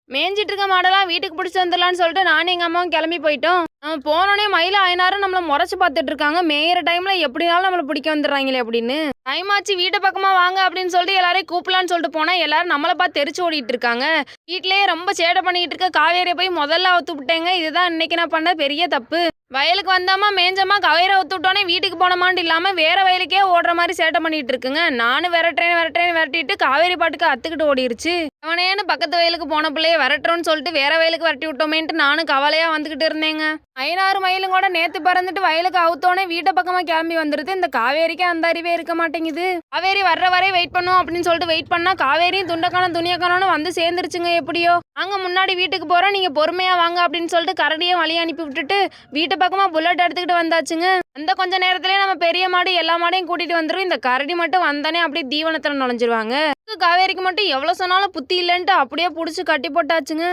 மேய்ஞ்சிட்டு இருக்க மாடெல்லாம் வீட்டுக்கு பிடிச்சி வந்துடலான்னு சொல்லிட்டு நானும் எங்கள் அம்மாவும் கிளம்பி போயிட்டோம். நம்ம போனோடனே மயில அயனாரும் நம்மளை முறைச்சு பார்த்துட்டு இருக்காங்க. மேயிற டைமில் எப்படினாலும் நம்மளை பிடிக்க வந்துடுறாங்களே அப்படின்னு. டைம் ஆச்சு வீட்டு பக்கமாக வாங்க அப்படின்னு சொல்லிட்டு எல்லாரையும் கூப்பிடலான்னு சொல்லிட்டு போனால் எல்லாரும் நம்மளை பார்த்து தெரிச்சு ஓடிட்டு இருக்காங்க. வீட்டிலேயே ரொம்ப சேட்டை பண்ணிக்கிட்டு இருக்க காவேரியை போய் முதல்ல அவுத்து விட்டேங்க. இதுதான் இன்னைக்கு நான் பண்ண பெரிய தப்பு. வயலுக்கு வந்தாமா மேஞ்சமா கயிறை ஊத்து விட்டோன்னே வீட்டுக்கு போனமான்னு இல்லாமல் வேற வயலுக்கே ஓடுற மாதிரி சேட்டை பண்ணிட்டு இருக்குங்க. நானும் விரட்டிட்டு காவேரி பாட்டுக்கு அத்துக்கிட்டு ஓடிருச்சு. அவனேன்னு பக்கத்து வயலுக்கு போன பிள்ளைய விரட்டுறோன்னு சொல்லிட்டு வேற வயலுக்கு விரட்டி விட்டோமேன்ட்டு நானும் கவலையா வந்துகிட்டு இருந்தேங்க. 16 மயிலும் கூட நேத்து பறந்துட்டு வயலுக்கு அவுத்தோனே வீட்டை பக்கமா கிளம்பி வந்துருது. இந்த காவேரிக்கே அந்த அறிவே இருக்க மாட்டேங்குது. காவேரி வர்ற வரை வெயிட் பண்ணும் அப்படின்னு சொல்லிட்டு வெயிட் பண்ணா காவேரியும் துண்டக்கானம் துணியக்கானு வந்து சேர்ந்துருச்சுங்க. எப்படியோ நாங்க முன்னாடி வீட்டுக்கு போறோம், நீங்க பொறுமையா வாங்க அப்படின்னு சொல்லிட்டு கரடியை வழி அனுப்பி விட்டுட்டு வீட்டு பக்கமா புல்லட் எடுத்துக்கிட்டு வந்தாச்சுங்க. அந்த கொஞ்ச நேரத்திலே நம்ம பெரிய மாடு எல்லா மாடையும் கூட்டிட்டு வந்துடும். இந்த கரடி மட்டும் வந்தானே அப்படியே தீவனத்துல நுழைஞ்சிருவாங்க. காவேரிக்கு மட்டும் எவ்வளவு சொன்னாலும் புத்தி இல்லைன்ட்டு அப்படியே புடிச்சு கட்டி போட்டாச்சுங்க.